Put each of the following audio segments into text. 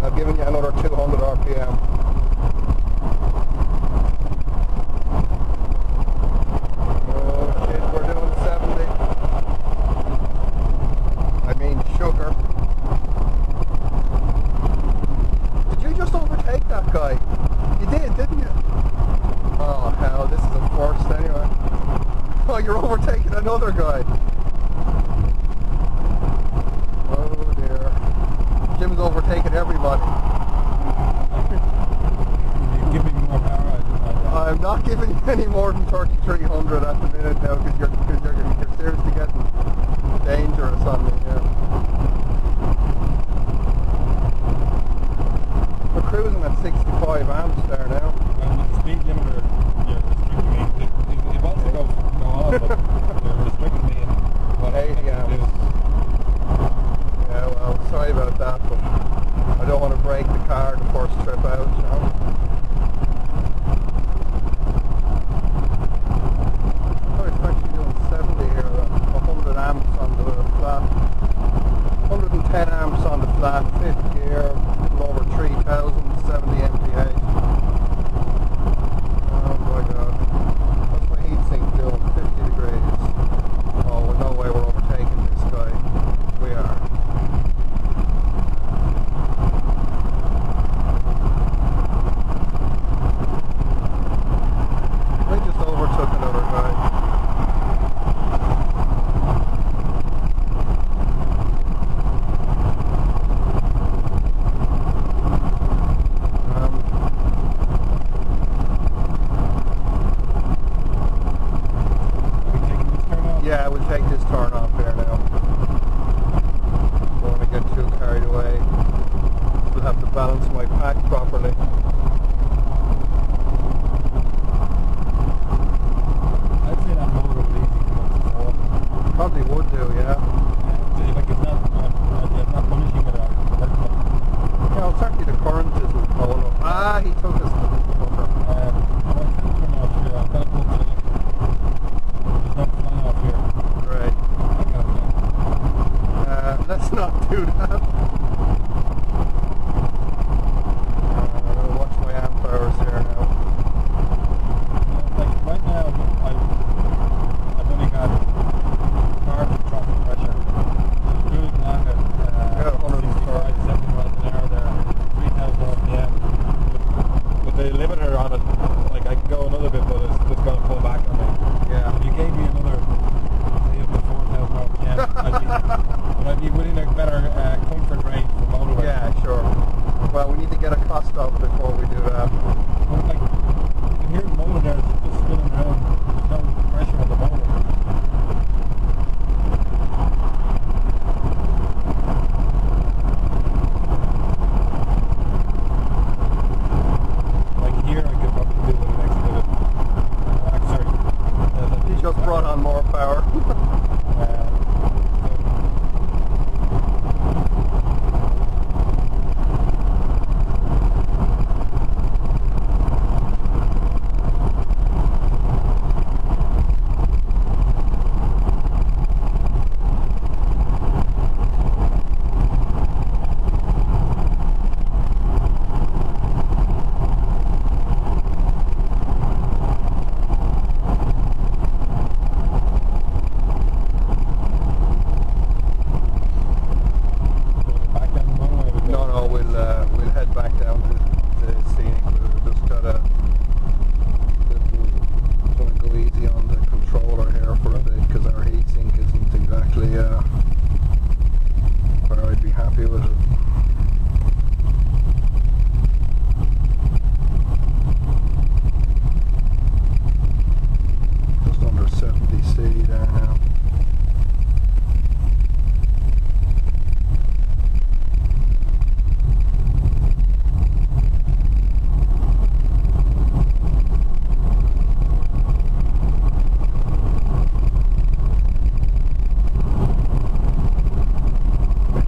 I've given you another 200 RPM. Oh shit, we're doing 70. I mean sugar. Did you just overtake that guy? You did, didn't you? Oh hell, this is a first anyway. Oh, you're overtaking another guy. Oh dear. Jim's overtaking everybody. You're giving me more power. I'm not giving you any more than 3,300 at the minute now because you're seriously getting dangerous on me. Yeah. We're cruising at 65 amps there now. Well, with the speed limiter, you're restricting me. It wants to go on, but you're restricting me in what 80 I can amps. do. Yeah, well, sorry about that, but I don't want to break the car the first trip out, you know. Oh, it's actually doing 70 here, 100 amps on the flat, 110 amps on the flat, 5th gear, a little over 3,070 mph. Oh my god, what's my heatsink doing? 50 degrees. Oh, well, no way we're overtaking this guy. We are. I just overtook another guy. Are we taking this turn off? Yeah, we'll take this turn off here now. Don't want to get too carried away. Still have to balance my pack properly. I'd say that motor would be easy to go before. Probably would do, yeah. Like it's not punishing it or hurtful. Yeah, well, certainly the current isn't going up. Ah, he took us to the buffer. I can't turn off here. I've got to go to the there's no fly off here. Right. Let's not do that. Watch my amp hours here now. Like right now, I've only got hard throttle pressure. Cruising on at 65, 70 miles an hour there, 3,000 RPM. With the limiter on it, like I can go another bit, but it's just going to pull back on me. Yeah. If you gave me another, say up to 4,000 RPM, I'd be within a better comfort range for motorway. Yeah, sure. Well, we need to get a cost up before we do that. But like, you can hear the motor there, it's just spinning around. There's no pressure on the motor. Like here, I could probably do the next bit of... sorry. He just brought on more power. We'll head back down to the scenic route. We've just got to go easy on the controller here for a bit because our heatsink isn't exactly where I'd be happy with it. Just under 70C there now.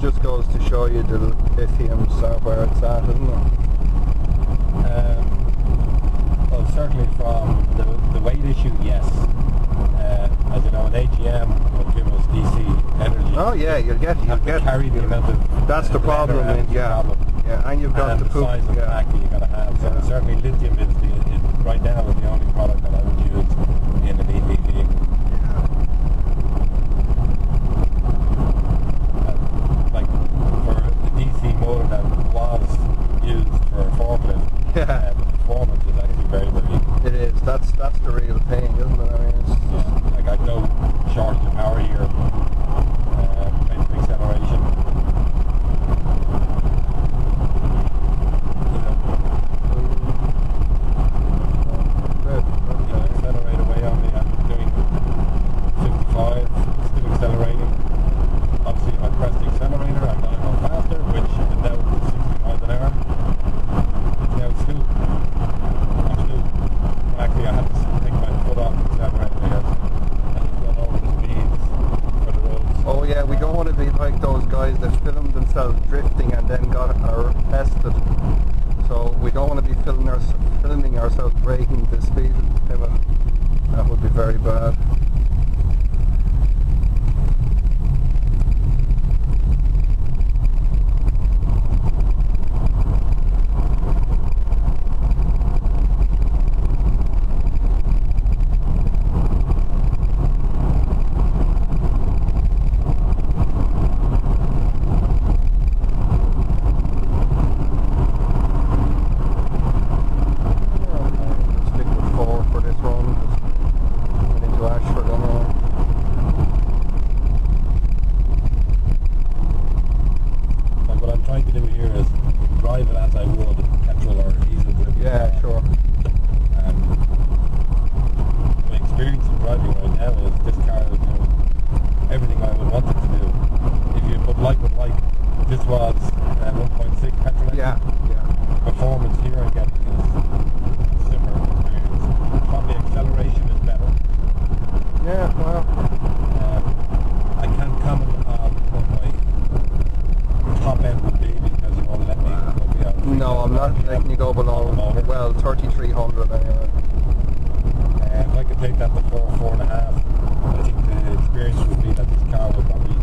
Just goes to show you the lithium where it's at, isn't it? Well, certainly from the weight issue, yes. As you know, an AGM will give us DC energy. Oh yeah, you'll get carry the amount of that's the problem, yeah. Yeah, and you've got and the the poop, size of the yeah. pack that you got to have. So Yeah. certainly lithium is right now is the only product that I would use in an EV vehicle. Like for the DC motor that was used for a forklift, Yeah. the performance is actually very, very good. It is. That's the real thing, isn't it? I mean, it's Yeah, like I've no shortage of power here. Basic acceleration. You know, you can accelerate away on me. I'm doing 55, still accelerating. Obviously, if I press the accelerator, I'm going a little faster, which is now 60 miles an hour. Now it's still, actually I had to take my foot off the accelerator because I think I'll over the speeds for the roads. oh yeah, we don't want to be like those guys that filmed themselves drifting and then got arrested. So we don't want to be filming ourselves breaking the speed limit. That would be very bad. No, I'm not letting you go below, well, 3,300 anyway. If I could take that to 4.5, I think the experience would be that this car would probably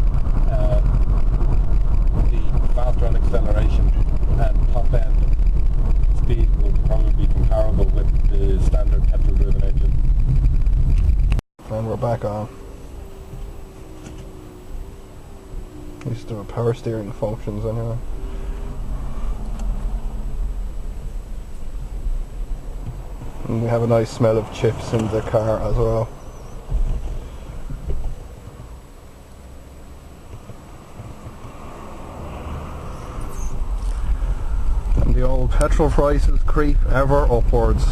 the faster on acceleration and top end speed would probably be comparable with the standard petrol driven engine. And we're back on. At least there are power steering functions anyway. And we have a nice smell of chips in the car as well. And the old petrol prices creep ever upwards.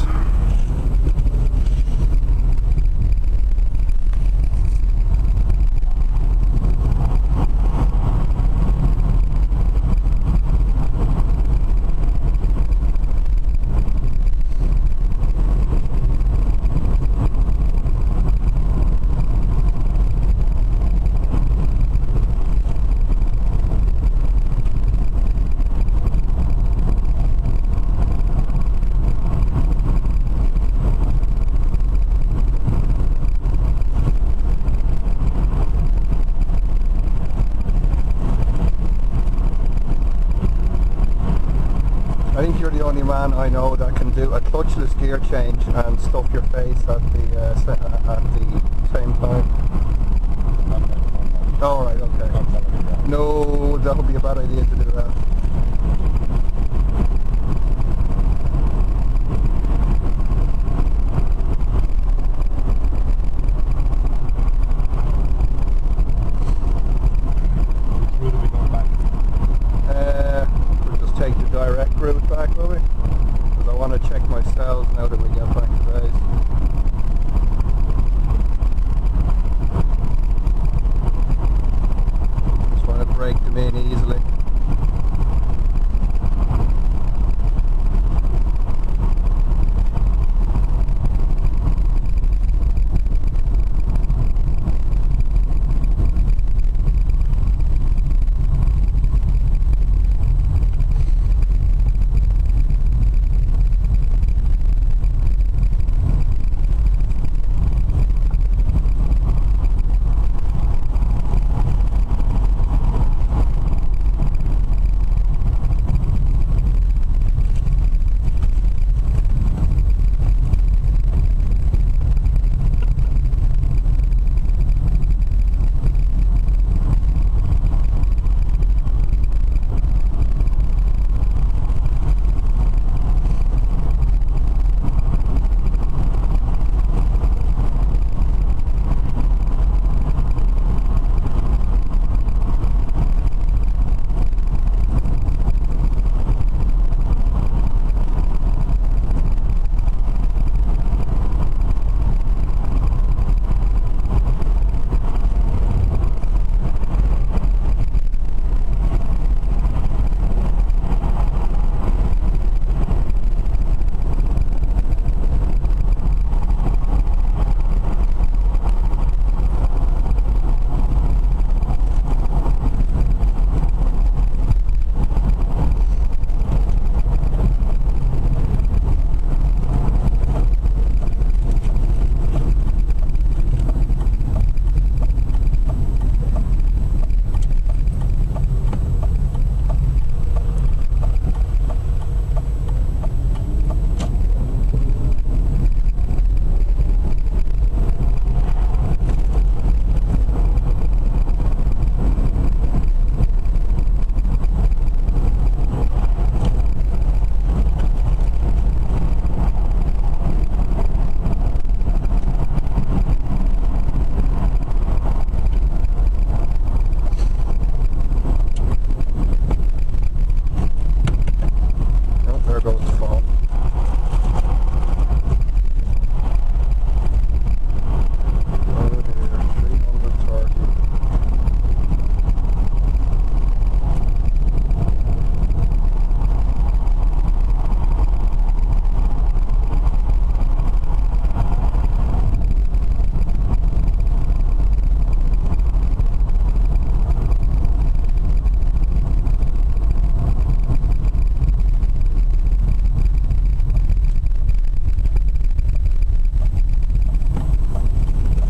I think you're the only man I know that can do a clutchless gear change and stuff your face at the same time. Oh, right, okay. No, that would be a bad idea to do that. Take the direct route back, will we? Because I want to check my cells now that we get back to base.